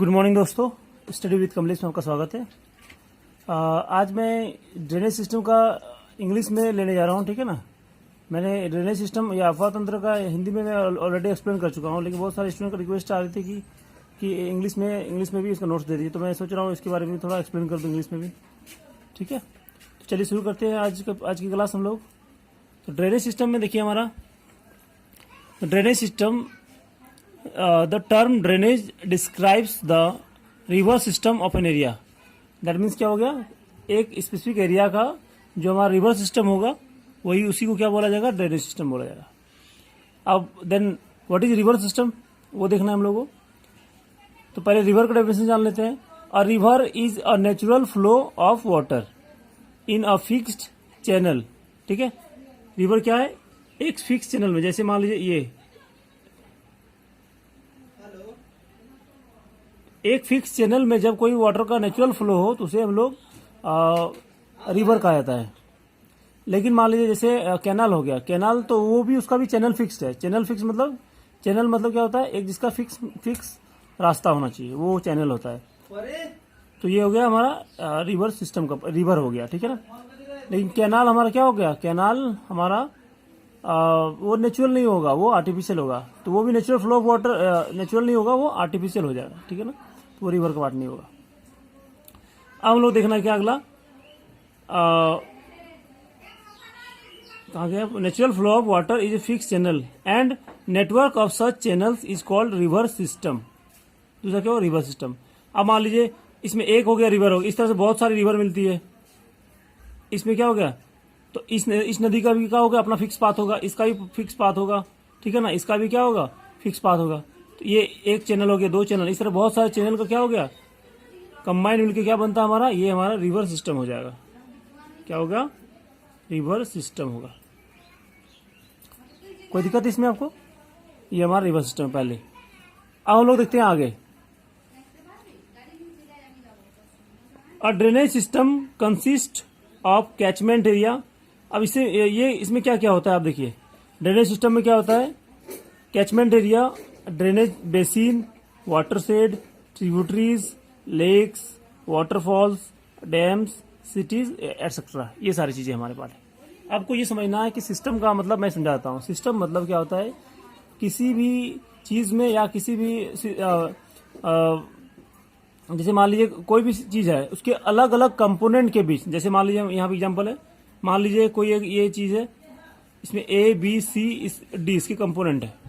Good morning दोस्तों, study with Kamlesh में आपका स्वागत है। आज मैं ड्रेनेज सिस्टम का इंग्लिश में लेने जा रहा हूँ, ठीक है ना। मैंने ड्रेनेज सिस्टम या अफवाह तंत्र का हिंदी में मैं ऑलरेडी एक्सप्लेन कर चुका हूँ, लेकिन बहुत सारे स्टूडेंट का रिक्वेस्ट आ रही थी कि इंग्लिश में भी इसका नोट्स दे दीजिए, तो मैं सोच रहा हूँ इसके बारे में थोड़ा एक्सप्लेन कर दूँ इंग्लिश में भी, ठीक है। तो चलिए शुरू करते हैं आज की क्लास हम लोग। तो ड्रेनेज सिस्टम में देखिए हमारा drainage system, the term drainage describes the river system of an area. That means क्या हो गया, एक स्पेसिफिक एरिया का जो हमारा रिवर सिस्टम होगा वही उसी को क्या बोला जाएगा, ड्रेनेज सिस्टम बोला जाएगा। अब then what is river system, वो देखना है हम लोगों को। तो पहले रिवर का डेफिनेशन जान लेते हैं। A river is a natural flow of water in a fixed channel, ठीक है। रिवर क्या है, एक फिक्स चैनल में, जैसे मान लीजिए ये एक फिक्स चैनल में जब कोई वाटर का नेचुरल फ्लो हो तो उसे हम लोग रिवर कहा जाता है। लेकिन मान लीजिए जैसे कैनाल हो गया, कैनाल तो वो भी उसका भी चैनल फिक्स्ड है। चैनल फिक्स मतलब क्या होता है, एक जिसका फिक्स रास्ता होना चाहिए वो चैनल होता है। तो ये हो गया हमारा रिवर सिस्टम का, रिवर हो गया, ठीक है ना। लेकिन कैनाल हमारा क्या हो गया, कैनाल हमारा वो नेचुरल नहीं होगा, वो आर्टिफिशियल होगा। तो वो भी natural flow of water natural नहीं होगा, वो आर्टिफिशियल हो जाएगा, ठीक है ना। तो वो रिवर का पार्ट नहीं होगा। अब हम लोग देखना है क्या अगला, कहा गया, natural flow of water is a fix channel and network of such channels is called river system. दूसरा क्या हो, रिवर सिस्टम। अब मान लीजिए इसमें एक हो गया रिवर हो गया, इस तरह से बहुत सारी रिवर मिलती है। इसमें क्या हो गया, तो इस नदी का भी क्या होगा, अपना फिक्स पाथ होगा, इसका भी फिक्स पाथ होगा, ठीक है ना। इसका भी क्या होगा, फिक्स पाथ होगा। तो ये एक चैनल हो गया, दो चैनल, इस तरह बहुत सारे चैनल का क्या हो गया, कंबाइन मिलकर क्या बनता है हमारा, ये हमारा रिवर सिस्टम हो जाएगा। क्या होगा, रिवर सिस्टम होगा। कोई दिक्कत इसमें आपको, ये हमारा रिवर सिस्टम है पहले। अब हम लोग देखते हैं आगे। A drainage system consist of catchment area. अब इसमें क्या क्या होता है, आप देखिए ड्रेनेज सिस्टम में क्या होता है, catchment area, drainage basin, watershed, tributaries, lakes, waterfalls, dams, cities etcetera, ये सारी चीजें हमारे पास है। आपको ये समझना है कि सिस्टम का मतलब मैं समझाता हूँ। सिस्टम मतलब क्या होता है, किसी भी चीज में या किसी भी जैसे मान लीजिए कोई भी चीज है, उसके अलग अलग कंपोनेंट के बीच, जैसे मान लीजिए यहाँ पे एग्जांपल है, मान लीजिए कोई एक ये चीज है, इसमें ए बी सी डी इसके कंपोनेंट है।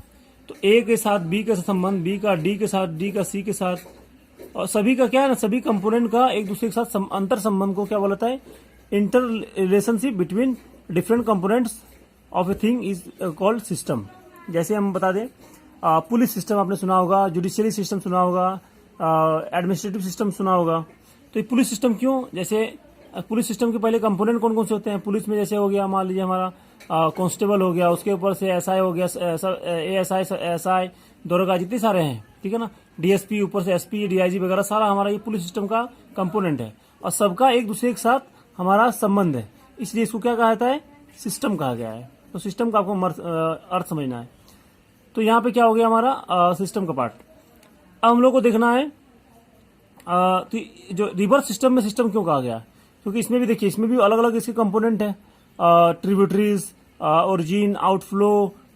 तो ए के साथ बी का संबंध, बी का डी के साथ, डी का सी के साथ, और सभी का क्या है ना, सभी कंपोनेंट का एक दूसरे के साथ अंतर संबंध को क्या बोलता है, inter relationship between different components of a thing is called system. जैसे हम बता दें, पुलिस सिस्टम आपने सुना होगा, जुडिशियरी सिस्टम सुना होगा, एडमिनिस्ट्रेटिव सिस्टम सुना होगा। तो ये पुलिस सिस्टम क्यों, जैसे पुलिस सिस्टम के पहले कंपोनेंट कौन कौन से होते हैं पुलिस में, जैसे हो गया मान लीजिए हमारा कांस्टेबल हो गया, उसके ऊपर से एसआई हो गया, एएसआई दरोगा, जितने सारे हैं, ठीक है ना, डीएसपी, ऊपर से एसपी, डीआईजी वगैरह, सारा हमारा ये पुलिस सिस्टम का कंपोनेंट है। और सबका एक दूसरे के साथ हमारा संबंध है, इसलिए इसको क्या कहा जाता है, सिस्टम कहा गया है। तो सिस्टम का आपको अर्थ समझना है। तो यहाँ पे क्या हो गया हमारा सिस्टम का पार्ट। अब हम लोग को देखना है तो जो रिवर सिस्टम में सिस्टम क्यों कहा गया, क्योंकि इसमें भी देखिए, इसमें भी अलग अलग इसके कंपोनेंट है, ट्रिब्यूटरीज, ओरिजिन, आउटफ्लो,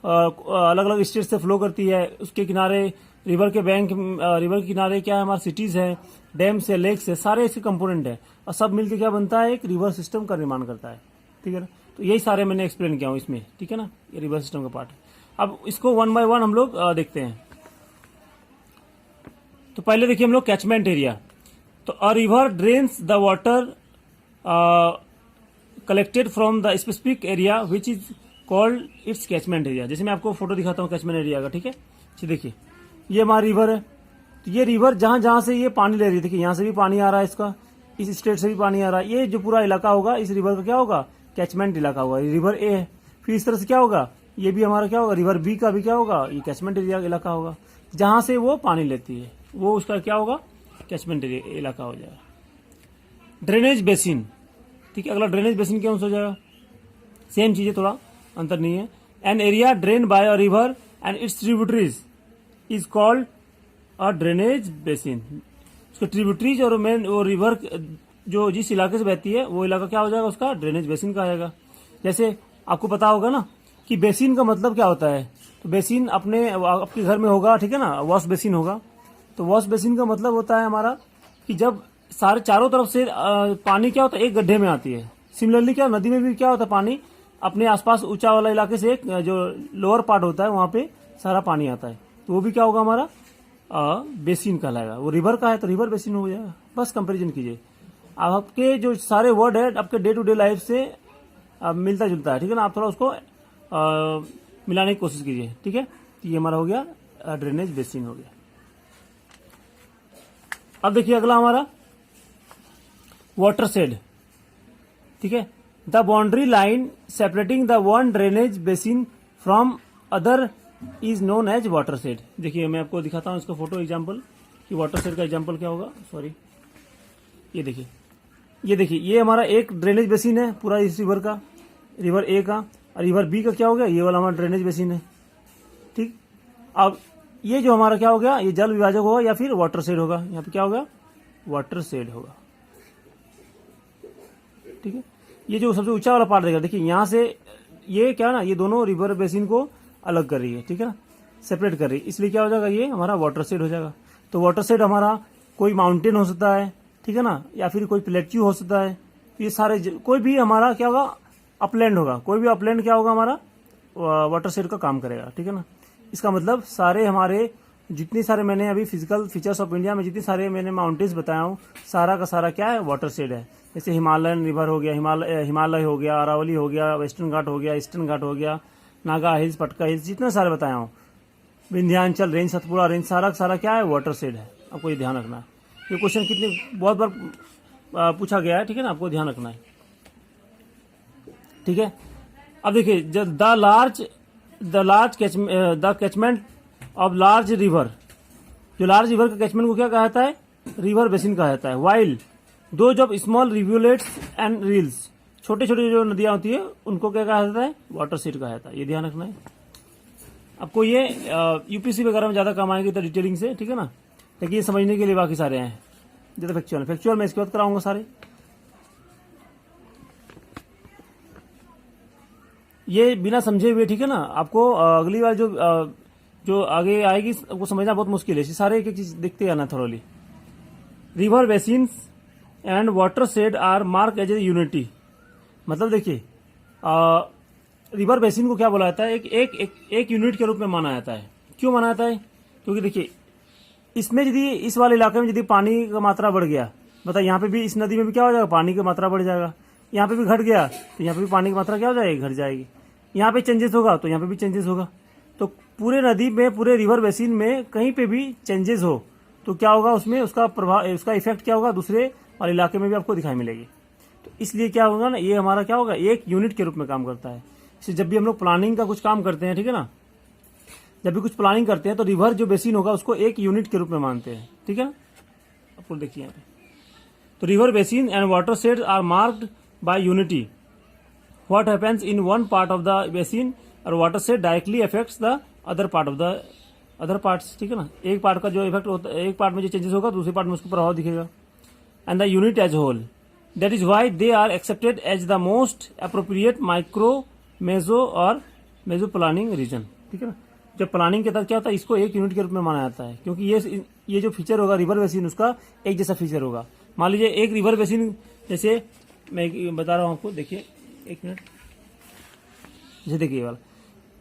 अलग अलग स्टेट से फ्लो करती है। उसके किनारे रिवर के बैंक, रिवर के किनारे क्या है हमारे सिटीज है, डैम्स है, लेक्स है, सारे इसके कंपोनेंट है, और सब मिलकर क्या बनता है, एक रिवर सिस्टम का निर्माण करता है, ठीक है ना। तो यही सारे मैंने एक्सप्लेन किया हूँ इसमें, ठीक है ना, ये रिवर सिस्टम का पार्ट है। अब इसको वन बाय वन हम लोग देखते हैं। तो पहले देखिए हम लोग कैचमेंट एरिया। तो a river drains the water collected from the specific area which is called its catchment area. जैसे मैं आपको फोटो दिखाता हूँ कैचमेंट एरिया का, ठीक है। देखिए ये हमारा रिवर है, तो ये रिवर जहां जहां से ये पानी ले रही है, देखिए यहाँ से भी पानी आ रहा है, इसका इस स्टेट से भी पानी आ रहा है, ये जो पूरा इलाका होगा इस रिवर का क्या होगा, कैचमेंट इलाका होगा। रिवर ए है, फिर इस तरह से क्या होगा, ये भी हमारा क्या होगा, रिवर बी का भी क्या होगा, ये कैचमेंट एरिया इलाका होगा। जहां से वो पानी लेती है वो उसका क्या होगा, कैचमेंट इलाका हो जाएगा। ड्रेनेज बेसिन, ठीक है। अगला ड्रेनेज बेसिन क्या हो जाएगा, सेम चीज है, थोड़ा अंतर नहीं है। An area drain by a river and its tributaries is called a drainage basin. उसके ट्रिब्यूटरीज और मेन वो रिवर जो जिस इलाके से बहती है वो इलाका क्या हो जाएगा, उसका ड्रेनेज बेसिन का आएगा। जैसे आपको पता होगा ना कि बेसिन का मतलब क्या होता है, तो बेसिन आपके घर में होगा, ठीक है ना, वॉश बेसिन होगा। तो वॉश बेसिन का मतलब होता है हमारा कि जब सारे चारों तरफ से पानी क्या होता है एक गड्ढे में आती है। सिमिलरली क्या नदी में भी क्या होता है, पानी अपने आसपास ऊंचा वाला इलाके से एक जो लोअर पार्ट होता है वहां पे सारा पानी आता है, तो वो भी क्या होगा हमारा बेसिन कहलाएगा। वो रिवर का है तो रिवर बेसिन हो जाएगा। बस कंपेरिजन कीजिए। आपके जो सारे वर्ड है आपके डे टू डे लाइफ से मिलता जुलता है, ठीक है ना, आप थोड़ा उसको मिलाने की कोशिश कीजिए, ठीक है। तो ये हमारा हो गया ड्रेनेज बेसिन हो गया। अब देखिए अगला हमारा वाटर शेड, ठीक है। The boundary line separating the one drainage basin from other is known as watershed. देखिए मैं आपको दिखाता हूं इसका फोटो एग्जांपल कि वाटर शेड का एग्जांपल क्या होगा। सॉरी, ये देखिए ये हमारा एक ड्रेनेज बेसिन है पूरा इस रिवर का, रिवर ए का, और रिवर बी का क्या हो गया, ये वाला हमारा ड्रेनेज बेसिन है, ठीक। अब ये जो हमारा क्या हो गया, ये जल विभाजक होगा या फिर वाटर शेड होगा। यहाँ पे क्या होगा, वाटर शेड होगा, ठीक है। ये जो सबसे ऊंचा वाला पार्ट देगा, देखिए यहाँ से ये क्या है ना, ये दोनों रिवर बेसिन को अलग कर रही है, ठीक है ना, सेपरेट कर रही है, इसलिए क्या हो जाएगा, ये हमारा वाटर शेड हो जाएगा। तो वाटर शेड हमारा कोई माउंटेन हो सकता है, ठीक है ना, या फिर कोई प्लेट्यू हो सकता है। ये सारे कोई भी हमारा क्या होगा, अपलैंड होगा, कोई भी अपलैंड क्या होगा हमारा वाटर शेड का काम करेगा, ठीक है ना। इसका मतलब सारे हमारे जितने सारे मैंने अभी फिजिकल फीचर्स ऑफ इंडिया में जितने सारे मैंने माउंटेन्स बताया हूँ, सारा का सारा क्या है, वाटर शेड है। जैसे हिमालयन रिवर हो गया, हिमालय हो गया, अरावली हो गया, वेस्टर्न घाट हो गया, ईस्टर्न घाट हो गया, नागा हिल्स, पटका हिल्स, जितने सारे बताया हूँ, विंध्याचल रेंज, सतपुड़ा रेंज, सारा का सारा क्या है, वाटर शेड है। आपको ये ध्यान रखना है। ये क्वेश्चन कितने बहुत बार पूछा गया है, ठीक है ना, आपको ध्यान रखना है, ठीक है। अब देखिए the catchment of large river, जो लार्ज रिवर का कैचमेंट को क्या कहा जाता है, रिवर बेसिन कहा जाता है। वाइल दो जब स्मॉल रिव्यूलेट्स एंड रील्स, छोटे छोटे जो नदियां होती है उनको क्या कहा जाता है, वाटर शेड कहा जाता है। ये ध्यान रखना है आपको। ये यूपीसी वगैरह में ज्यादा काम आएंगे तो डिटेलिंग से, ठीक है ना, लेकिन ये समझने के लिए बाकी सारे हैं। जैसे फैक्चुअल में इसके बाद कराऊंगा सारे। ये बिना समझे हुए, ठीक है ना, आपको अगली बार जो आगे आएगी वो समझना बहुत मुश्किल है। सारे एक एक चीज देखते आना थोड़ली। River basins and watershed are mark as a unity. मतलब देखिए रिवर बेसिन को क्या बोला जाता है, एक यूनिट के रूप में माना जाता है। क्यों माना जाता है, क्योंकि देखिए इसमें यदि इस वाले इलाके में यदि पानी का मात्रा बढ़ गया, बताइए यहाँ पे भी इस नदी में भी क्या हो जाएगा, पानी की मात्रा बढ़ जाएगा। यहाँ पे भी घट गया तो यहाँ पे भी पानी की मात्रा क्या हो जाएगी, घट जाएगी। यहाँ पे चेंजेस होगा तो यहाँ पे भी चेंजेस होगा। तो पूरे नदी में, पूरे रिवर बेसिन में कहीं पे भी चेंजेस हो तो क्या होगा, उसमें उसका प्रभाव, उसका इफेक्ट क्या होगा, दूसरे वाले इलाके में भी आपको दिखाई मिलेगी। तो इसलिए क्या होगा ना, ये हमारा क्या होगा, एक यूनिट के रूप में काम करता है। इसलिए जब भी हम लोग प्लानिंग का कुछ काम करते हैं, ठीक है ना, जब भी कुछ प्लानिंग करते हैं तो रिवर जो बेसिन होगा उसको एक यूनिट के रूप में मानते हैं, ठीक है ना। आपको देखिए यहाँ पे, तो river basin and watershed are marked by unity. What happens in one part of the basin और watershed directly affects the other part of the other parts, ठीक है ना। एक पार्ट का जो इफेक्ट होता है, एक पार्ट में जो चेंजेस होगा दूसरे पार्ट में उसको प्रभाव दिखेगा। And the unit as whole, that is why they are accepted as the most appropriate micro, meso और मेजो प्लानिंग रीजन, ठीक है ना। जब प्लानिंग के तहत क्या होता है, इसको एक यूनिट के रूप में माना जाता है, क्योंकि ये जो फीचर होगा रिवर बेसिन, उसका एक जैसा फीचर होगा। मान लीजिए एक रिवर बेसिन, जैसे मैं बता रहा हूं आपको, देखिए एक मिनट, जैसे देखिए वाला,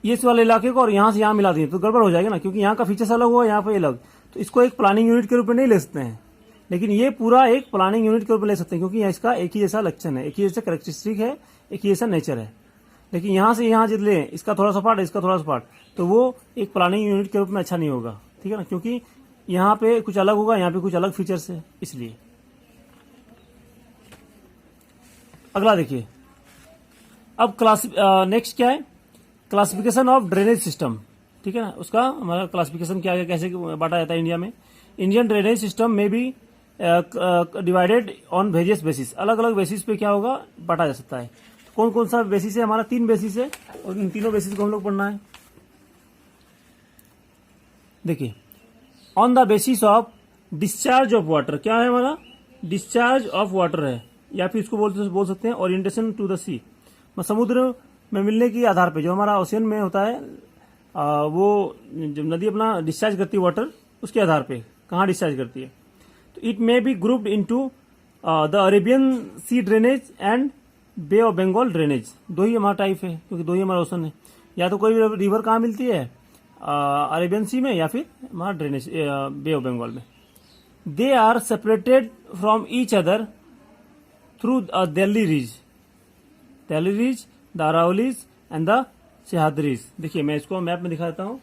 ये इस वाले इलाके को और यहां से यहां मिला दिए तो गड़बड़ हो जाएगा ना, क्योंकि यहाँ का फीचर्स अलग हुआ, यहाँ पे अलग। तो इसको एक प्लानिंग यूनिट के रूप में नहीं ले सकते हैं, लेकिन ये पूरा एक प्लानिंग यूनिट के रूप में ले सकते हैं, क्योंकि इसका एक ही जैसा लक्षण है, एक ही जैसा कैरेक्टरिस्टिक है, एक ही जैसा नेचर है। लेकिन यहां से यहां जित ले, इसका थोड़ा सा पार्ट, इसका थोड़ा सा पार्ट, तो वो एक प्लानिंग यूनिट के रूप में अच्छा नहीं होगा, ठीक है ना, क्योंकि यहाँ पे कुछ अलग होगा, यहाँ पे कुछ अलग फीचर्स है, इसलिए। अगला देखिए, अब नेक्स्ट क्या है, क्लासिफिकेशन ऑफ ड्रेनेज सिस्टम, ठीक है ना। उसका हमारा क्लासिफिकेशन क्या है, कैसे बांटा जाता है इंडिया में। इंडियन ड्रेनेज सिस्टम में भी डिवाइडेड ऑन वेरियस बेसिस, अलग अलग बेसिस पे क्या होगा, बांटा जा सकता है। कौन कौन सा बेसिस है, हमारा 3 बेसिस है, और इन तीनों बेसिस को हम लोग पढ़ना है। देखिए on the basis of discharge of water, क्या है हमारा, डिस्चार्ज ऑफ वाटर है, या फिर इसको बोल सकते हैं ओरिएंटेशन टू द सी, समुद्र में मिलने के आधार पे जो हमारा ओशियन में होता है, वो जब नदी अपना डिस्चार्ज करती है वाटर, उसके आधार पे कहाँ डिस्चार्ज करती है। तो it may be grouped into the Arabian Sea drainage and Bay of Bengal drainage. दो ही हमारा टाइप है, क्योंकि दो ही हमारा ओशन है। या तो कोई रिवर कहाँ मिलती है, अरेबियन सी में, या फिर हमारा ड्रेनेज बे ऑफ बंगाल में। They are separated from each other through Delhi ridge, the Aravallis and the Sahyadris. देखिए मैं इसको मैप में दिखा देता हूँ।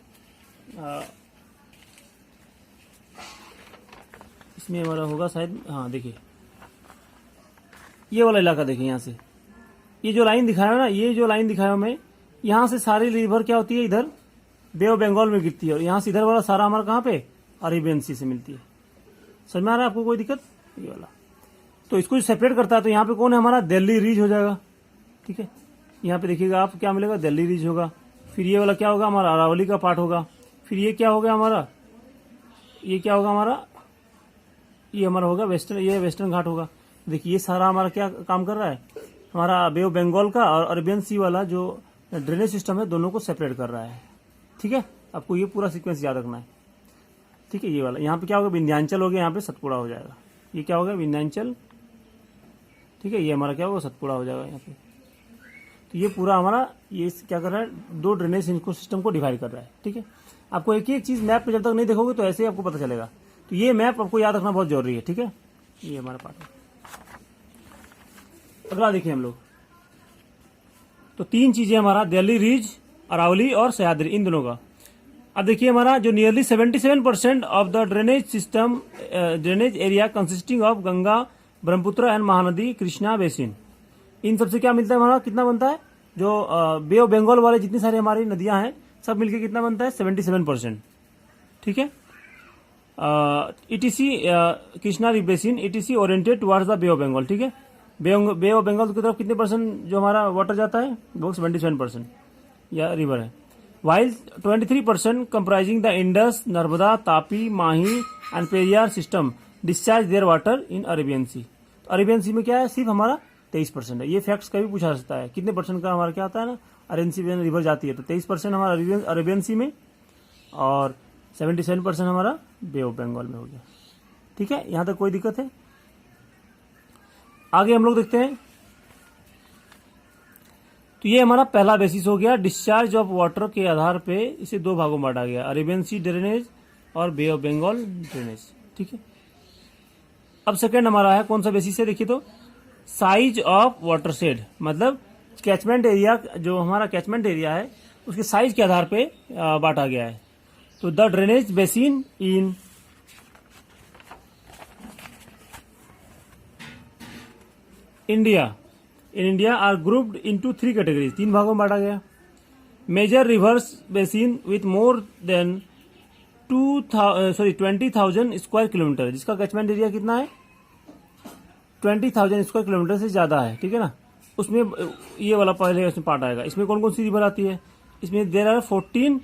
इसमें हमारा होगा शायद, हाँ देखिए ये वाला इलाका देखिए, यहाँ से ये जो लाइन दिखाया है ना, ये जो लाइन दिखाया मैं, यहाँ से सारी रिवर क्या होती है, इधर बे ऑफ बंगाल में गिरती है, और यहाँ से इधर वाला सारा हमारा कहाँ पे, अरेबियन सी से मिलती है। समझ में आ रहा है आपको, कोई दिक्कत, ये वाला। तो इसको सेपरेट करता है, तो यहाँ पे कौन है हमारा, दिल्ली रीज हो जाएगा, ठीक है। यहाँ पे देखिएगा आप क्या मिलेगा, दिल्ली रीज होगा। फिर ये वाला क्या होगा, हमारा अरावली का पार्ट होगा। फिर ये क्या होगा हमारा, ये क्या होगा हमारा, ये हमारा होगा वेस्टर्न, ये वेस्टर्न घाट होगा। देखिए ये सारा हमारा क्या काम कर रहा है, हमारा बे ऑफ बंगाल का और अरेबियन सी वाला जो ड्रेनेज सिस्टम है, दोनों को सेपरेट कर रहा है, ठीक है। आपको ये पूरा सीक्वेंस याद रखना है, ठीक है। ये वाला यहाँ पे क्या होगा, विंध्याचल हो गया, यहाँ पे सतपुड़ा हो जाएगा। ये क्या होगा, विंध्याचल, ठीक है। ये हमारा क्या होगा, सतपुड़ा हो जाएगा यहाँ पे। तो ये पूरा हमारा ये क्या कर रहा है, दो ड्रेनेज सिस्टम को डिवाइड कर रहा है, ठीक है। आपको एक एक चीज मैप पे जब तक नहीं देखोगे तो ऐसे ही आपको पता चलेगा। तो ये मैप आपको याद रखना बहुत जरूरी है, ठीक है। ये हमारा पार्ट है। अगला देखिए हम लोग, तो तीन चीजें हमारा, दिल्ली रीज, अरावली और सह्याद्री, इन दोनों का। अब देखिए हमारा जो nearly 77% of the drainage system, drainage area consisting of Ganga, Brahmaputra and Mahanadi, Krishna basin, इन सबसे क्या मिलता है हमारा, कितना बनता है, जो बे ऑफ बंगाल वाले जितनी सारी हमारी नदियां हैं सब मिलके कितना बनता है, 77%, ठीक है। ETC Krishna basin, ETC oriented towards the Bay of Bengal, ठीक है। बे ऑफ बंगाल की तरफ कितने परसेंट जो हमारा वाटर जाता है, वो 77% या रिवर है। While 23% comprising the Indus, Narmada, Tapi, Mahi and Periyar system discharge their water in Arabian sea. तो अरेबियन सी में क्या है, सिर्फ हमारा 23% है। ये फैक्ट्स कभी पूछा जा सकता है, कितने परसेंट का हमारा क्या आता है ना, अरेबियन सी में रिवर जाती है। तो 23% हमारा अरेबियन सी में, और 77% हमारा बे ऑफ बंगाल में हो गया, ठीक है। यहां तक कोई दिक्कत है। आगे हम लोग देखते हैं। तो ये हमारा पहला बेसिस हो गया, डिस्चार्ज ऑफ वाटर के आधार पे इसे दो भागों में बांटा गया, अरेबियन सी ड्रेनेज और बे ऑफ बंगाल ड्रेनेज, ठीक है। अब सेकंड हमारा है, कौन सा बेसिस है, देखिए तो साइज ऑफ वाटर शेड, मतलब कैचमेंट एरिया, जो हमारा कैचमेंट एरिया है उसके साइज के आधार पे बांटा गया है। तो the drainage basin in India are grouped into 3 categories, 3 भागों में बांटा गया। Major rivers basin with more than 20,000 square kilometre, जिसका कैचमेंट एरिया कितना है, 20,000 स्क्वायर किलोमीटर से ज्यादा है, ठीक है ना। उसमें ये वाला पहले उसमें पार्ट आएगा। इसमें कौन कौन सी रिवर आती है, इसमें देर आर 14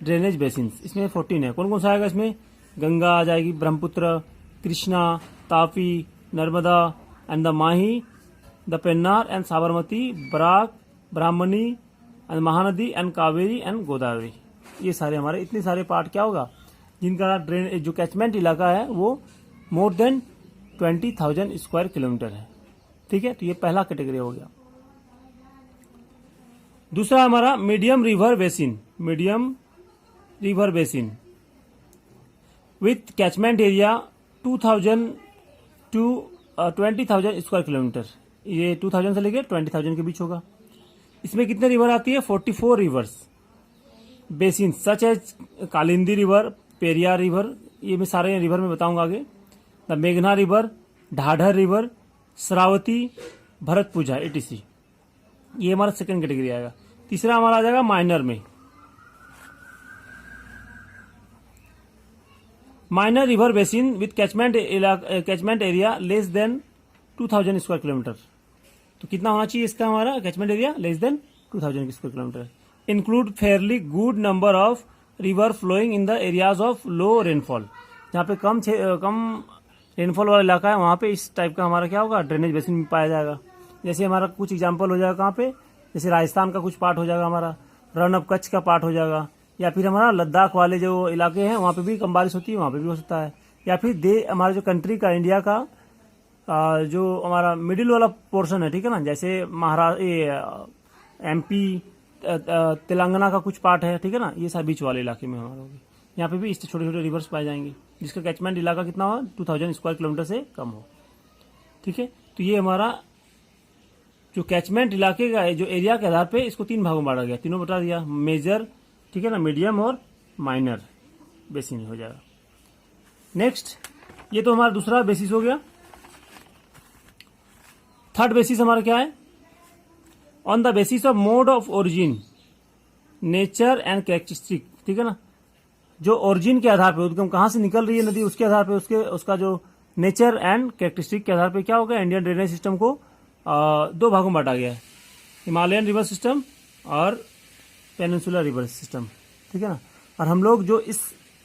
ड्रेनेज बेसिन, इसमें 14 है। कौन कौन सा आएगा इसमें, गंगा आ जाएगी, Brahmaputra, Krishna, Tapi, Narmada and the Mahi, the Pennar and Sabarmati, Barak, Brahmani and Mahanadi and Kaveri and Godavari. ये सारे हमारे इतने सारे पार्ट क्या होगा, जिनका ड्रेन जो कैचमेंट इलाका है वो मोर देन 20,000 स्क्वायर किलोमीटर है, ठीक है। तो ये पहला कैटेगरी हो गया। दूसरा हमारा medium river basin, medium river basin with catchment area 2,000 to 20,000 square kilometre. ये 2,000 से लेकर 20,000 के बीच होगा। इसमें कितने रिवर आती है, 44 rivers basin such as Kalindi river, Periyar river, ये मैं सारे रिवर में बताऊंगा आगे, द मेघना river, Dhadhar river, Sharavathi, Bharathappuzha, ETC. ये हमारा सेकंड कैटेगरी आएगा। तीसरा हमारा आ जाएगा माइनर में, minor river basin with catchment area less than 2,000 square kilometre. तो कितना होना चाहिए इसका हमारा catchment area, less than 2,000 square kilometre. Include fairly good number of river flowing in the areas of low rainfall, जहाँ पे कम रेनफॉल वाला इलाका है वहाँ पे इस टाइप का हमारा क्या होगा, ड्रेनेज बेसिन पाया जाएगा। जैसे हमारा कुछ एग्जाम्पल हो जाएगा कहाँ पे, जैसे राजस्थान का कुछ पार्ट हो जाएगा, हमारा रन ऑफ कच्छ का पार्ट हो जाएगा, या फिर हमारा लद्दाख वाले जो इलाके हैं वहाँ पे भी कम बारिश होती है, वहाँ पे भी हो सकता है। या फिर हमारे जो कंट्री का, इंडिया का जो हमारा मिडिल वाला पोर्शन है, ठीक है ना, जैसे महाराष्ट्र, MP, तेलंगाना का कुछ पार्ट है, ठीक है ना, ये सब बीच वाले इलाके में हमारा होगी। यहाँ पे भी इस छोटे छोटे रिवर्स पाए जाएंगे जिसका कैचमेंट इलाका कितना हो, 2000 स्क्वायर किलोमीटर से कम हो। ठीक है, तो ये हमारा जो कैचमेंट इलाके का जो एरिया के आधार पे इसको 3 भागों में बांटा गया, तीनों बता दिया, मेजर, ठीक है ना, मीडियम और माइनर बेसिन हो जाएगा। नेक्स्ट, ये तो हमारा दूसरा बेसिस हो गया। थर्ड बेसिस हमारा क्या है, on the basis of mode of origin, nature and characteristic, ठीक है ना, जो ओरिजिन के आधार पे, उद्गम कहाँ से निकल रही है नदी उसके आधार पे, उसका जो नेचर एंड कैरेक्टरिस्टिक के आधार पे क्या होगा, इंडियन ड्रेनेज सिस्टम को 2 भागों में बांटा गया है, हिमालयन रिवर सिस्टम और पेनिनसुलर रिवर सिस्टम, ठीक है ना। और हम लोग जो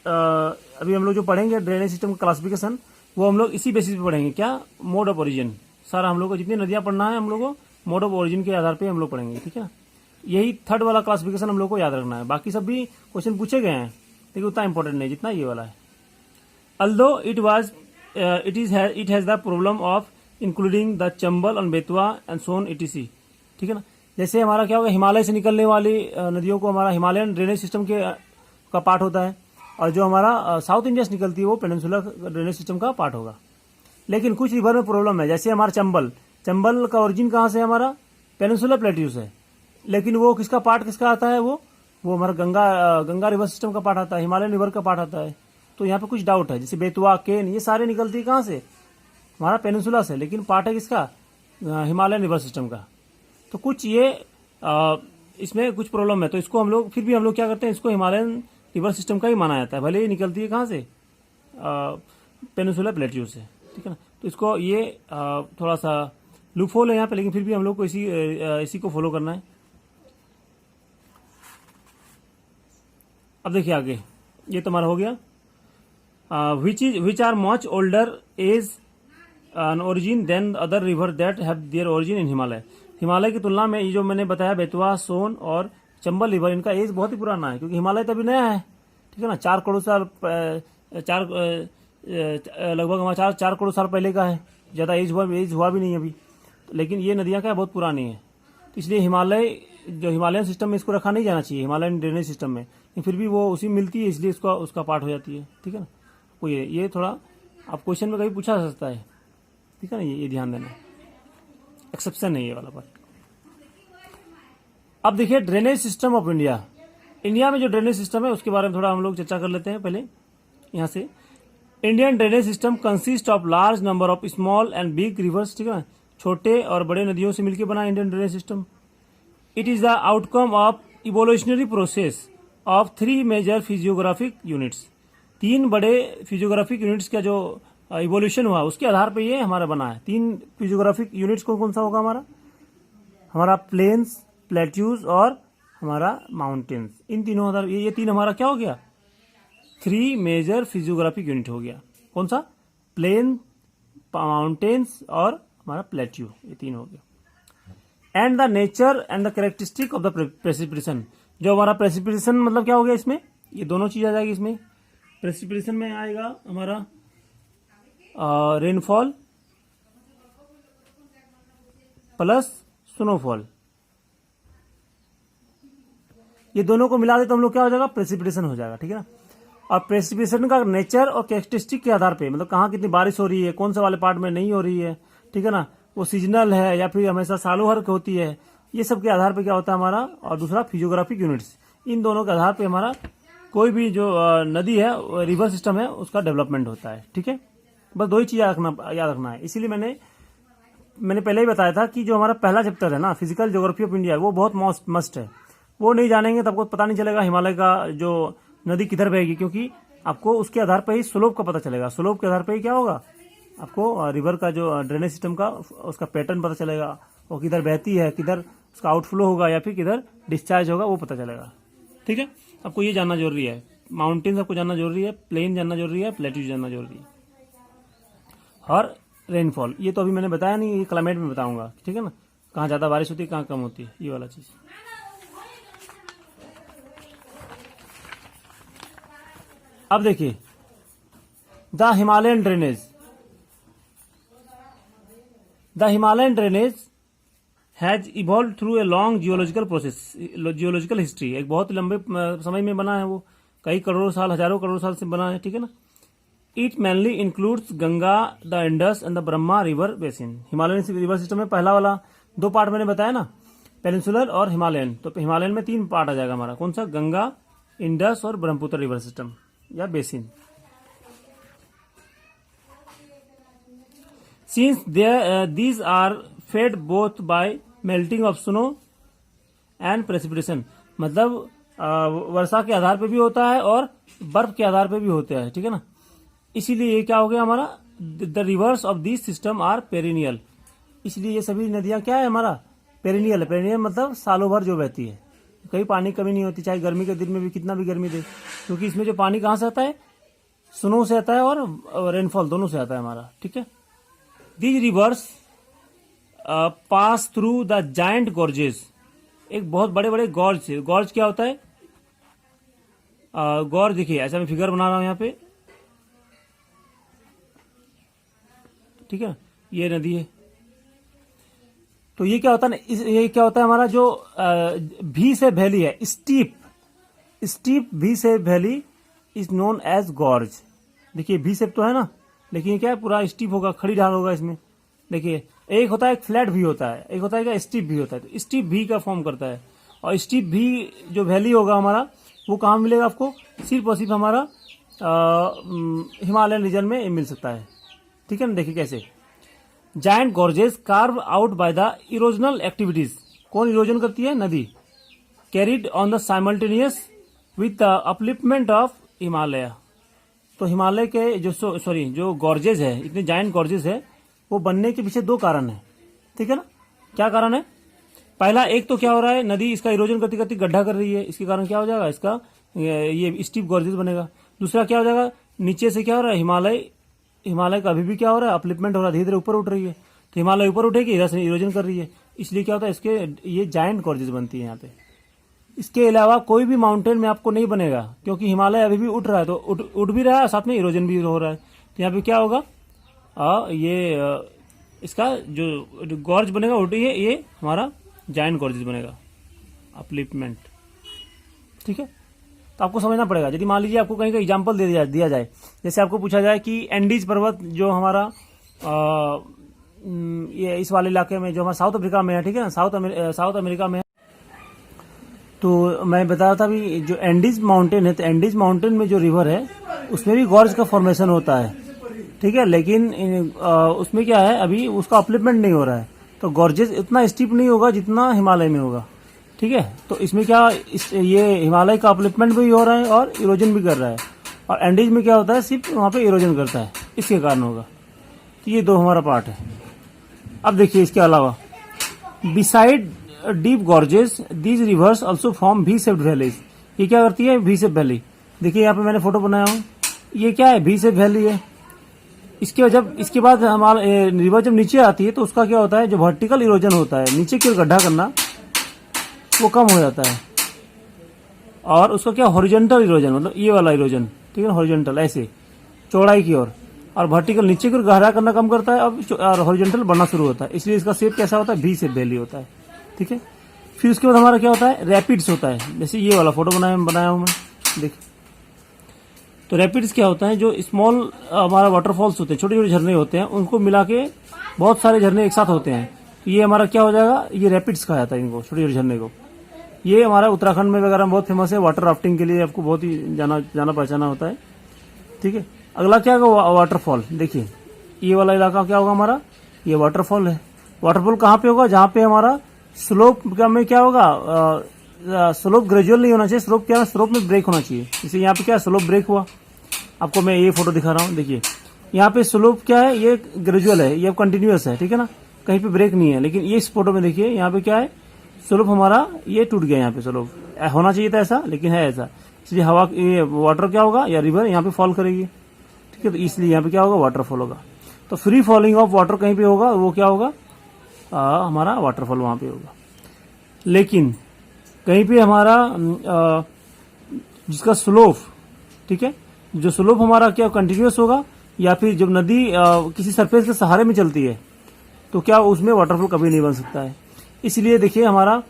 अभी हम लोग जो पढ़ेंगे ड्रेनेज सिस्टम का क्लासिफिकेशन, वो हम लोग इसी बेसिस पे पढ़ेंगे, क्या, मोड ऑफ ओरिजिन। सारा हम लोग को जितनी नदियां पढ़ना है हम लोग को मोड ऑफ ओरिजिन के आधार पे हम लोग पढ़ेंगे, ठीक है ना। यही थर्ड वाला क्लासिफिकेशन हम लोग को याद रखना है, बाकी सब भी क्वेश्चन पूछे गए हैं लेकिन उतना इंपॉर्टेंट नहीं जितना ये वाला है। Although it has the problem of including the Chambal और बेतवा एंड सोन ETC, ठीक है ना। जैसे हमारा क्या होगा, हिमालय से निकलने वाली नदियों को हमारा हिमालयन ड्रेनेज सिस्टम का पार्ट होता है, और जो हमारा साउथ इंडिया से निकलती है वो पेनिनसुलर ड्रेनेज सिस्टम का पार्ट होगा। लेकिन कुछ रिवर में प्रॉब्लम है, जैसे हमारा चंबल का ओरिजिन कहाँ से है, हमारा पेनिनसुलर प्लेट्यू से, लेकिन वो किसका पार्ट किसका आता है, वो हमारा गंगा रिवर सिस्टम का पार्ट आता है, हिमालयन रिवर का पार्ट आता है। तो यहाँ पे कुछ डाउट है, जैसे बेतवा, केन, ये सारे निकलती है कहाँ से, हमारा पेनिनसुला से, लेकिन पार्ट है किसका, हिमालयन रिवर सिस्टम का। तो कुछ ये इसमें कुछ प्रॉब्लम है, तो इसको हम लोग फिर भी हम लोग क्या करते हैं, इसको हिमालयन रिवर सिस्टम का ही माना जाता है, भले ही निकलती है कहाँ से, पेनिनसुलर प्लेट्यू से, ठीक है ना। तो इसको ये थोड़ा सा लूपहोल है यहाँ पे, लेकिन फिर भी हम लोग को इसी को फॉलो करना है। अब देखिए आगे, ये तो हमारा हो गया, which are much older as an origin than other river that have their origin in Himalaya. Himalaya की तुलना में ये जो मैंने बताया बेतवा, सोन और चंबल रिवर, इनका एज बहुत ही पुराना है, क्योंकि हिमालय तो अभी नया है, ठीक है ना, 4 करोड़ साल लगभग हमारा 4 करोड़ साल पहले का है, ज्यादा एज हुआ भी नहीं अभी, लेकिन ये नदियां क्या है, बहुत पुरानी है। तो इसलिए हिमालयन सिस्टम में इसको रखा नहीं जाना चाहिए, हिमालयन ड्रेनेज सिस्टम में, लेकिन फिर भी वो उसी मिलती है, इसलिए उसका पार्ट हो जाती है, ठीक है ना। वो ये थोड़ा आप क्वेश्चन में कभी पूछा जा सकता है, ठीक है ना, ये ध्यान देना, एक्सेप्शन है ये वाला पार्ट। अब देखिए ड्रेनेज सिस्टम ऑफ इंडिया में जो ड्रेनेज सिस्टम है उसके बारे में थोड़ा हम लोग चर्चा कर लेते हैं। पहले यहाँ से, Indian drainage system consist of large number of small and big reverse, ठीक है ना, छोटे और बड़े नदियों से मिलकर बना Indian drainage system. It is the outcome of evolutionary process of 3 major physiographic units. 3 बड़े फिजियोग्राफिक यूनिट्स का जो इवोल्यूशन हुआ उसके आधार पर ये हमारा बना है। 3 फिजियोग्राफिक यूनिट्स कौन सा होगा, हमारा प्लेन्स, प्लेट्यूज और हमारा माउंटेन्स। इन तीनों आधार, ये 3 हमारा क्या हो गया, 3 मेजर फिजियोग्राफिक यूनिट हो गया। कौन सा, प्लेन, माउंटेन्स और हमारा प्लेट्यू, ये 3 हो गया। And the nature and the characteristic of the precipitation, जो हमारा प्रेसिपिटेशन मतलब क्या हो गया, इसमें ये दोनों चीज आ जाएगी। इसमें प्रेसिपिटेशन में आएगा हमारा रेनफॉल प्लस स्नोफॉल, ये दोनों को मिला दे तो हम लोग क्या हो जाएगा, प्रेसिपिटेशन हो जाएगा, ठीक है ना। और प्रेसिपिटेशन का नेचर और कैरेक्टरिस्टिक के आधार पे, मतलब कहाँ कितनी बारिश हो रही है, कौन से वाले पार्ट में नहीं हो रही है, ठीक है ना, वो सीजनल है या फिर हमेशा सालों भर होती है, ये सब के आधार पे क्या होता है हमारा। और दूसरा फिजियोग्राफिक यूनिट्स, इन दोनों के आधार पे हमारा कोई भी जो नदी है, रिवर सिस्टम है, उसका डेवलपमेंट होता है, ठीक है। बस 2 ही चीज याद रखना है। इसीलिए मैंने पहले ही बताया था कि जो हमारा पहला चैप्टर है ना, फिजिकल ज्योग्राफी ऑफ इंडिया, वो बहुत मस्ट है। वो नहीं जानेंगे तो आपको पता नहीं चलेगा हिमालय का जो नदी किधर बहेगी, क्योंकि आपको उसके आधार पर ही स्लोप का पता चलेगा। स्लोप के आधार पर ही क्या होगा, आपको रिवर का जो ड्रेनेज सिस्टम का उसका पैटर्न पता चलेगा, वो किधर बहती है, किधर उसका आउटफ्लो होगा या फिर किधर डिस्चार्ज होगा, वो पता चलेगा, ठीक है। आपको ये जानना जरूरी है। माउंटेन आपको जानना जरूरी है, प्लेन जानना जरूरी है, प्लेट्यूज जानना जरूरी है, और रेनफॉल। ये तो अभी मैंने बताया नहीं, ये क्लाइमेट में बताऊंगा, ठीक है ना, कहाँ ज्यादा बारिश होती है, कहाँ कम होती है, ये वाला चीज। अब देखिए the Himalayan drainage. The Himalayan drainage has evolve through a long geological process, geological history, एक बहुत लंबे समय में बना है वो, कई करोड़ों साल, हजारों करोड़ साल से बना है, ठीक है ना। It mainly includes Ganga, the Indus and the Brahma river basin. Himalayan river system में पहला वाला 2 पार्ट मैंने बताया ना, पेनिनसुलर और हिमालयन। तो हिमालयन में 3 पार्ट आ जाएगा हमारा, कौन सा, गंगा, इंडस और ब्रह्मपुत्र रिवर सिस्टम या basin. Since these are fed both by melting of snow and precipitation, मतलब वर्षा के आधार पे भी होता है और बर्फ के आधार पे भी होता है, ठीक है ना। इसीलिए ये क्या हो गया हमारा, the rivers of this system are perennial. इसलिए ये सभी नदियां क्या है हमारा, पेरिनियल है। पेरिनियल मतलब सालों भर जो बहती है, कहीं पानी कमी नहीं होती, चाहे गर्मी के दिन में भी कितना भी गर्मी दे, क्योंकि इसमें जो पानी कहाँ से आता है, स्नो से आता है और रेनफॉल दोनों से आता है हमारा, ठीक है। These rivers pass through the giant gorges, एक बहुत बड़े बड़े गॉर्ज से। गॉर्ज क्या होता है, गॉर्ज देखिए ऐसा मैं फिगर बना रहा हूं यहाँ पे, ठीक है, ये नदी है। तो ये क्या होता है ना, ये क्या होता है हमारा जो भी से वैली है, स्टीप भी से valley is known as gorge. देखिए भी से तो है ना, लेकिन ये क्या है, पूरा स्टीप होगा, खड़ी ढाल होगा इसमें। देखिए एक होता है, एक फ्लैट भी होता है, एक होता है क्या, स्टीप भी होता है। तो स्टीप भी का फॉर्म करता है, और स्टीप भी जो वैली होगा हमारा, वो कहाँ मिलेगा आपको, सिर्फ और सिर्फ हमारा हिमालयन रीजन में मिल सकता है, ठीक है ना। देखिए कैसे, giant gorges carve out by the erosional activities. कौन इरोजन करती है, नदी। Carried on the simultaneous with the upliftment of Himalaya. तो हिमालय के जो गॉर्जेज है, इतने जायंट गॉर्जेज है, वो बनने के पीछे 2 कारण है, ठीक है ना। क्या कारण है, पहला एक तो क्या हो रहा है, नदी इसका इरोजन करती करती गड्ढा कर रही है, इसके कारण क्या हो जाएगा, इसका ये स्टीप गॉर्जेज बनेगा। दूसरा क्या हो जाएगा, नीचे से क्या हो रहा है, हिमालय का अभी भी क्या हो रहा है, अपलिफ्टमेंट हो रहा है, धीरे धीरे ऊपर उठ रही है। तो हिमालय ऊपर उठेगी, इधर से इरोजन कर रही है, इसलिए क्या होता है, इसके ये जायंट गॉर्जेज बनती है यहाँ पे। इसके अलावा कोई भी माउंटेन में आपको नहीं बनेगा, क्योंकि हिमालय अभी भी उठ रहा है, तो उठ भी रहा है, साथ में इरोजन भी हो रहा है। तो यहाँ पे क्या होगा, इसका जो गॉर्ज बनेगा ये हमारा जायंट गॉर्जेस बनेगा, अपलिफ्टमेंट, ठीक है। तो आपको समझना पड़ेगा। यदि मान लीजिए आपको कहीं का एग्जाम्पल दिया जाए, जैसे आपको पूछा जाए कि एंडीज पर्वत जो हमारा ये इस वाले इलाके में, जो हमारा साउथ अफ्रीका में है, ठीक है ना, साउथ अमेरिका में है। तो मैं बता रहा था भी जो एंडीज माउंटेन है, तो एंडीज माउंटेन में जो रिवर है उसमें भी गॉर्ज का फॉर्मेशन होता है, ठीक है। लेकिन उसमें क्या है, अभी उसका अपलिफ्टमेंट नहीं हो रहा है, तो गॉर्जेस इतना स्टीप नहीं होगा जितना हिमालय में होगा, ठीक है। तो इसमें क्या, ये हिमालय का अपलिफ्टमेंट भी हो रहा है और इरोजन भी कर रहा है, और एंडीज में क्या होता है, सिर्फ वहां पे इरोजन करता है, इसके कारण होगा। तो ये 2 हमारा पार्ट है। अब देखिए इसके अलावा, beside deep gorges these rivers also form V shaped valleys. ये क्या करती है, वी शेप वैली। देखिए यहाँ पे मैंने फोटो बनाया हूँ, ये क्या है, वी शेप वैली है। इसके बाद हमारा रिवर जब नीचे आती है, तो उसका क्या होता है, जो वर्टिकल इरोजन होता है, नीचे की ओर गड्ढा करना, वो कम हो जाता है, और उसका क्या, हॉरिजॉन्टल इरोजन, मतलब ये वाला इरोजन, ठीक है, हॉरिजॉन्टल ऐसे चौड़ाई की ओर, और वर्टिकल नीचे की ओर गहरा करना कम करता है, और हॉरिजॉन्टल बढ़ना शुरू होता है। इसलिए इसका शेप कैसा होता है, वी शेप वैली होता है, ठीक है। फिर उसके बाद हमारा क्या होता है, रैपिड्स होता है। जैसे ये वाला फोटो बनाया हूं मैं, देखिए। तो रैपिड्स क्या होता है, जो स्मॉल हमारा वाटरफॉल्स होते हैं, छोटे छोटे झरने होते हैं, उनको मिला के बहुत सारे झरने एक साथ होते हैं, तो ये हमारा क्या हो जाएगा, ये रैपिड्स कहा जाता है इनको, छोटे छोटे झरने को। ये हमारा उत्तराखंड में वगैरह बहुत फेमस है, वाटर राफ्टिंग के लिए आपको बहुत ही जाना पहचाना होता है, ठीक है। अगला क्या होगा, वाटरफॉल। देखिए ये वाला इलाका क्या होगा हमारा, ये वाटरफॉल है। वाटरफॉल कहाँ पे होगा, जहाँ पे हमारा स्लोप में क्या होगा, स्लोप ग्रेजुअल नहीं होना चाहिए, स्लोप क्या है, स्लोप में ब्रेक होना चाहिए। जैसे यहाँ पे क्या स्लोप ब्रेक हुआ, आपको मैं ये फोटो दिखा रहा हूँ, देखिए यहाँ पे स्लोप क्या है, ये ग्रेजुअल है, ये कंटिन्यूअस है, ठीक है ना, कहीं पे ब्रेक नहीं है। लेकिन ये इस फोटो में देखिए, यहाँ पे क्या है, स्लोप हमारा ये टूट गया, यहाँ पे स्लोप होना चाहिए था ऐसा, लेकिन है ऐसा। इसलिए हवा ये वाटर क्या होगा या रिवर यहाँ पे फॉल करेगी, ठीक है। तो इसलिए यहाँ पे क्या होगा, वाटरफॉल होगा। तो फ्री फॉलिंग ऑफ वाटर कहीं पे होगा, वो क्या होगा, हमारा वाटरफॉल वहां पे होगा। लेकिन कहीं पे हमारा जिसका स्लोप, ठीक है, जो स्लोप हमारा क्या कंटिन्यूअस होगा, या फिर जब नदी किसी सरफेस के सहारे में चलती है तो क्या उसमें वाटरफॉल कभी नहीं बन सकता है। इसलिए देखिए हमारा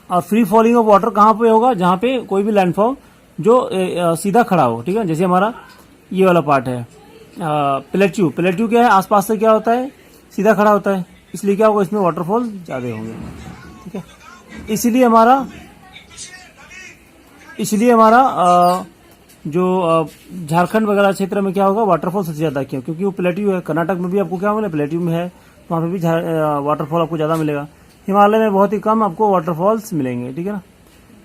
फ्री फॉलिंग ऑफ वाटर कहाँ पे होगा, जहां पे कोई भी लैंडफॉर्म जो सीधा खड़ा हो, ठीक है। जैसे हमारा ये वाला पार्ट है प्लेट्यू, प्लेट्यू क्या है, आसपास से क्या होता है, सीधा खड़ा होता है, इसलिए क्या होगा, इसमें वाटरफॉल ज्यादा होंगे, ठीक है। इसलिए हमारा जो झारखंड वगैरह क्षेत्र में क्या होगा, वाटरफॉल सबसे ज्यादा, क्यों, क्योंकि वो प्लेट्यू है। कर्नाटक में भी आपको क्या मिलेगा, प्लेट्यू में है, वहां पे भी वाटरफॉल आपको ज्यादा मिलेगा। हिमालय में बहुत ही कम आपको वाटरफॉल्स मिलेंगे, ठीक है ना।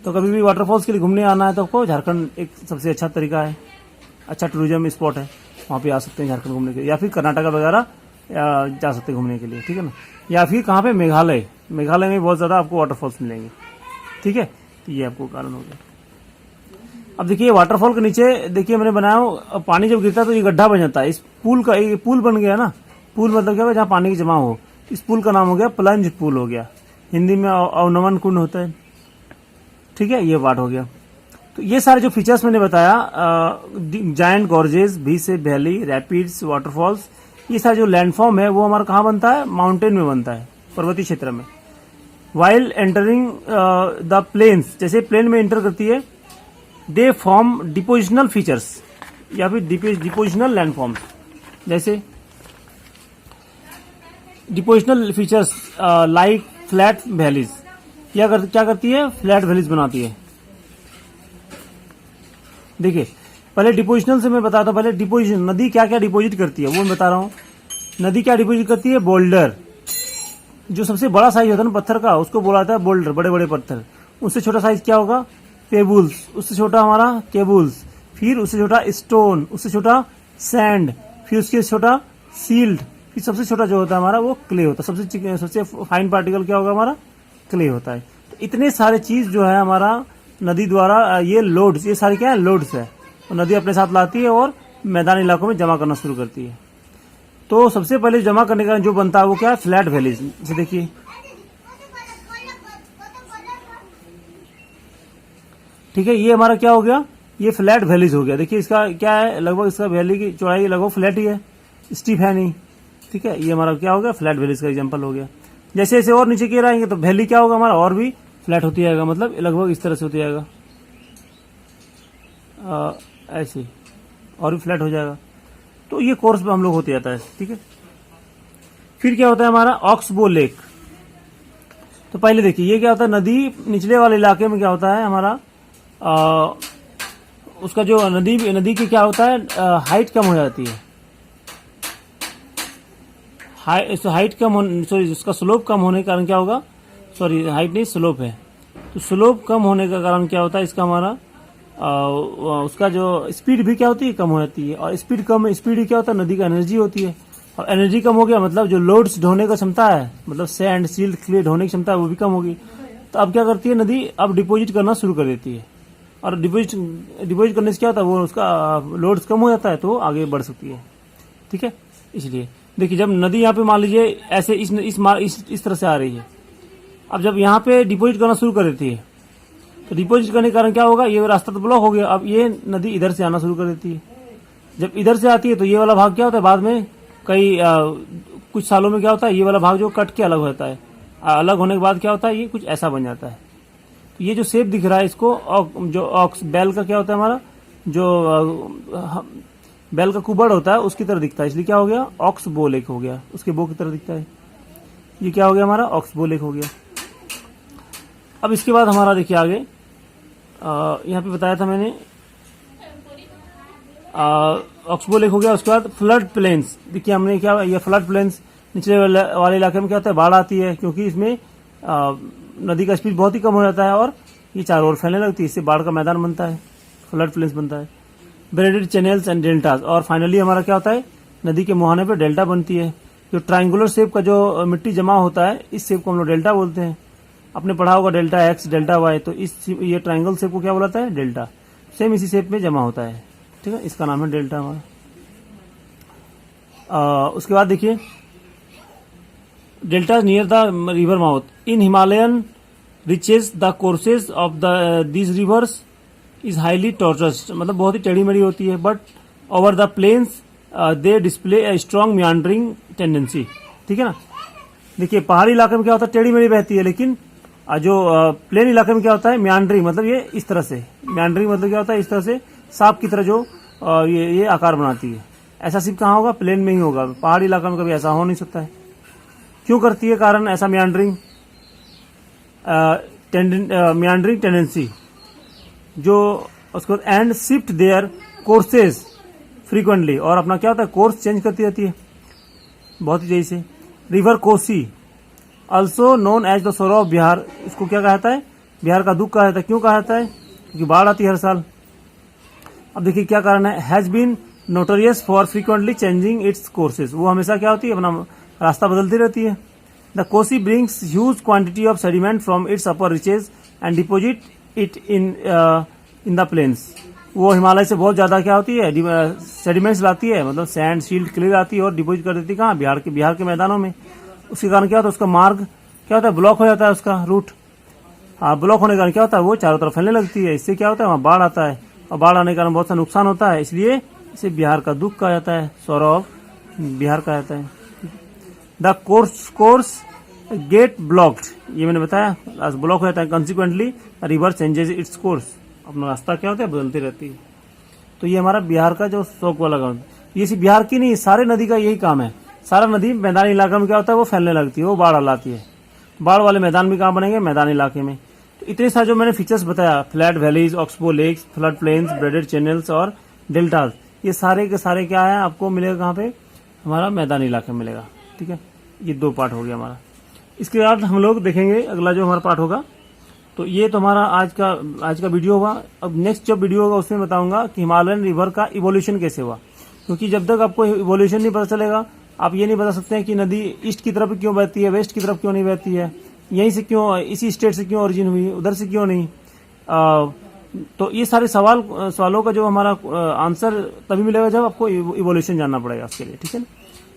तो कभी भी वाटरफॉल्स के लिए घूमने आना है तो आपको झारखंड एक सबसे अच्छा तरीका है, अच्छा टूरिज्म स्पॉट है, वहां पे आ सकते हैं झारखंड घूमने के लिए, या फिर कर्नाटका वगैरह जा सकते हैं घूमने के लिए, ठीक है ना। या फिर कहाँ पे, मेघालय, मेघालय में बहुत ज्यादा आपको वाटरफॉल्स मिलेंगे, ठीक है। तो ये आपको कारण हो गया। अब देखिए वाटरफॉल के नीचे देखिए मैंने बनाया, पानी जब गिरता है तो ये गड्ढा बन जाता है। इस पुल का, ये पुल बन गया ना, पुल मतलब क्या होगा, जहाँ पानी की जमा हो, इस पुल का नाम हो गया प्लंज पुल हो गया, हिंदी में अवनमन कुंड होता है, ठीक है। ये पार्ट हो गया। तो ये सारे जो फीचर्स मैंने बताया, जायंट गॉर्जेस, भी से वैली, रैपिड्स, वाटरफॉल्स, ये सारे जो लैंडफॉर्म है वो हमारा कहाँ बनता है, माउंटेन में बनता है, पर्वतीय क्षेत्र में। वाइल एंटरिंग द प्लेन्स, जैसे प्लेन में एंटर करती है, दे फॉर्म डिपोजिशनल फीचर्स या फिर डिपोजिशनल लैंडफॉर्म्स। जैसे depositional features like flat valleys, क्या करती है, फ्लैट वैलीज बनाती है। देखिए पहले डिपोजिशनल से मैं बताता हूं, पहले डिपोजिशन, नदी क्या क्या डिपोजिट करती है वो मैं बता रहा हूं। नदी क्या डिपोजिट करती है, बोल्डर, जो सबसे बड़ा साइज होता है ना पत्थर का, उसको बोला जाता है बोल्डर, बड़े बड़े पत्थर। उससे छोटा साइज क्या होगा, पेबुल्स, उससे छोटा हमारा केबुल्स, फिर उससे छोटा स्टोन, उससे छोटा सैंड, फिर उसके छोटा सील्ड, फिर सबसे छोटा जो होता है हमारा वो क्ले होता है। सबसे फाइन पार्टिकल क्या होगा, हमारा क्ले होता है। तो इतने सारे चीज जो है हमारा नदी द्वारा, ये लोड्स, ये सारे क्या है, लोड्स है, तो नदी अपने साथ लाती है और मैदानी इलाकों में जमा करना शुरू करती है। तो सबसे पहले जमा करने का जो बनता है वो क्या है, फ्लैट वैलीज। जैसे देखिए ठीक है, ये हमारा क्या हो गया, ये फ्लैट वैलीज हो गया। देखिए इसका क्या है, लगभग इसका वैली की चौड़ाई लगभग फ्लैट ही है, स्टीप है नहीं, ठीक है। ये हमारा क्या हो गया, फ्लैट वैलीज का एग्जांपल हो गया। जैसे जैसे और नीचे की आएंगे तो वैली क्या होगा हमारा, और भी फ्लैट होती जाएगा, मतलब लगभग इस तरह से होती जाएगा, ऐसे और भी फ्लैट हो जाएगा। तो ये कोर्स में हम लोग होते जाता है, ठीक है। फिर क्या होता है हमारा ऑक्सबो लेक। तो पहले देखिए ये क्या होता है, नदी निचले वाले इलाके में क्या होता है हमारा, उसका जो नदी की क्या होता है, हाइट कम हो जाती है, हाइट कम होने, सॉरी उसका स्लोप कम होने के कारण क्या होगा, सॉरी हाइट नहीं स्लोप है, तो स्लोप कम होने का कारण क्या होता है, इसका हमारा उसका जो स्पीड भी क्या होती है, कम हो जाती है। और स्पीड कम, स्पीड क्या होता है, नदी का एनर्जी होती है, और एनर्जी कम हो गया मतलब जो लोड्स ढोने का क्षमता है, मतलब सैंड सील्ड क्ले ढोने की क्षमता है वो भी कम होगी। तो अब क्या करती है नदी, अब डिपोजिट करना शुरू कर देती है, और डिपोजिट करने से क्या होता है, वो उसका लोड्स कम हो जाता है तो आगे बढ़ सकती है, ठीक है। इसलिए देखिए जब नदी यहाँ पे मान लीजिए ऐसे इस तरह से आ रही है, अब जब यहाँ पे डिपोजिट करना शुरू कर देती है तो डिपोजिट करने के कारण क्या होगा, ये रास्ता तो ब्लॉक हो गया, अब ये नदी इधर से आना शुरू कर देती है। जब इधर से आती है तो ये वाला भाग क्या होता है, बाद में कई कुछ सालों में क्या होता है, ये वाला भाग जो कट के अलग होता है, अलग होने के बाद क्या होता है, ये कुछ ऐसा बन जाता है। तो ये जो शेप दिख रहा है इसको, जो ऑक्स बैल का क्या होता है हमारा, जो बैल का कुबड़ होता है उसकी तरह दिखता है, इसलिए क्या हो गया, ऑक्स बो लेक हो गया, उसके बो की तरह दिखता है। ये क्या हो गया हमारा, ऑक्स बो लेक हो गया। अब इसके बाद हमारा देखिए आगे यहाँ पे बताया था मैंने, ऑक्सबो लेक हो गया। उसके बाद फ्लड प्लेन्स, देखिए हमने क्या, ये फ्लड प्लेन्स निचले वाले इलाके में क्या होता है, बाढ़ आती है, क्योंकि इसमें नदी का स्पीड बहुत ही कम हो जाता है और ये चारों ओर फैलने लगती है, इससे बाढ़ का मैदान बनता है, फ्लड प्लेन्स बनता है। ब्रेडेड चैनल्स एंड डेल्टाज, और फाइनली हमारा क्या होता है, नदी के मुहाने पर डेल्टा बनती है। जो ट्राइंगुलर शेप का जो मिट्टी जमा होता है, इस शेप को हम लोग डेल्टा बोलते हैं। आपने पढ़ा होगा डेल्टा एक्स डेल्टा वाई, तो इस ये ट्राइंगल शेप को क्या बोलाता है, डेल्टा। सेम इसी शेप में जमा होता है, ठीक है, इसका नाम है डेल्टा हमारा। उसके बाद देखिए delta near the river mouth in Himalayan reaches the courses of this rivers is highly tortuous, मतलब बहुत ही टेढ़ी मेढ़ी होती है, but over the plains they display a strong meandering tendency, ठीक है ना। देखिए पहाड़ी इलाके में क्या होता है, टेढ़ी मेढ़ी बहती है, लेकिन जो प्लेन इलाके में क्या होता है, मियांडरिंग, मतलब ये इस तरह से, मियांडरिंग मतलब क्या होता है, इस तरह से सांप की तरह जो ये आकार बनाती है। ऐसा सिर्फ कहाँ होगा, प्लेन में ही होगा, पहाड़ी इलाका में कभी ऐसा हो नहीं सकता है। क्यों करती है कारण ऐसा मियांडरिंग टेंडेंसी, जो उसके बाद and shift their courses frequently, और अपना क्या होता है, कोर्स चेंज करती रहती है बहुत ही तेजी से। River Kosi also known as the sorrow of Bihar, इसको क्या कहता है, बिहार का दुख कहा जाता है। क्यों कहा जाता है, क्योंकि बाढ़ आती है हर साल। अब देखिए क्या कारण है, has been notorious for frequently changing its courses, वो हमेशा क्या होती है, अपना रास्ता बदलती रहती है। The Kosi brings huge quantity of sediment from its upper reaches and deposit it in the plains, वो हिमालय से बहुत ज्यादा क्या होती है, सेडिमेंट्स लाती है, मतलब सैंड सील्ट क्लियर आती है और डिपोजिट कर देती है कहाँ, बिहार के मैदानों में। उसके कारण क्या होता है, उसका मार्ग क्या होता है, ब्लॉक हो जाता है, उसका रूट ब्लॉक होने के कारण क्या होता है, वो चारों तरफ फैलने लगती है। इससे क्या होता है, वहाँ बाढ़ आता है, और बाढ़ आने के कारण बहुत सा नुकसान होता है, इसलिए इसे बिहार का दुख कहा जाता है, सोरो ऑफ बिहार कहा जाता है। द कोर्स गेट ब्लॉक्ड, ये मैंने बताया, ब्लॉक हो जाता है, consequently river changes its course, अपना रास्ता क्या होता है, बदलती रहती है। तो ये हमारा बिहार का जो शौक वाला गाँव, ये सिर्फ बिहार की नहीं, सारे नदी का यही काम है। सारा नदी मैदानी इलाका में क्या होता है, वो फैलने लगती है, वो बाढ़ लाती है। बाढ़ वाले मैदान भी कहाँ बनेंगे, मैदानी इलाके में। तो इतने सारे जो मैंने फीचर्स बताया, flat valleys, oxbow lakes, flood plains, braided channels और डेल्टाज, ये सारे के सारे क्या है, आपको मिलेगा कहाँ पे, हमारा मैदानी इलाके में मिलेगा, ठीक है। ये 2 पार्ट हो गया हमारा। इसके बाद हम लोग देखेंगे अगला जो हमारा पार्ट होगा। तो ये तो हमारा आज का वीडियो होगा। अब नेक्स्ट जो वीडियो होगा उसमें बताऊंगा कि हिमालयन रिवर का इवोल्यूशन कैसे हुआ, क्योंकि जब तक आपको इवोल्यूशन नहीं पता चलेगा, आप ये नहीं बता सकते हैं कि नदी ईस्ट की तरफ क्यों बहती है, वेस्ट की तरफ क्यों नहीं बहती है, यहीं से क्यों, इसी स्टेट से क्यों ओरिजिन हुई, उधर से क्यों नहीं। तो ये सारे सवालों का जो हमारा आंसर तभी मिलेगा जब आपको इवोल्यूशन जानना पड़ेगा उसके लिए, ठीक है ना।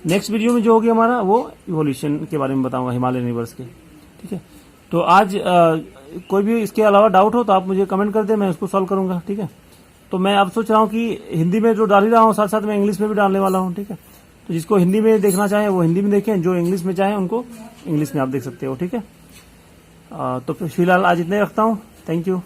नेक्स्ट वीडियो में जो होगी हमारा, वो इवोल्यूशन के बारे में बताऊंगा, हिमालयन रिवर्स के, ठीक है। तो आज कोई भी इसके अलावा डाउट हो तो आप मुझे कमेंट कर दे, मैं उसको सॉल्व करूंगा, ठीक है। तो मैं अब सोच रहा हूँ कि हिंदी में जो डाल ही रहा हूँ, साथ साथ में इंग्लिश में भी डालने वाला हूँ, ठीक है। तो जिसको हिंदी में देखना चाहे वो हिंदी में देखें, जो इंग्लिश में चाहे उनको इंग्लिश में आप देख सकते हो, ठीक है। तो फिलहाल आज इतने रखता हूँ, थैंक यू।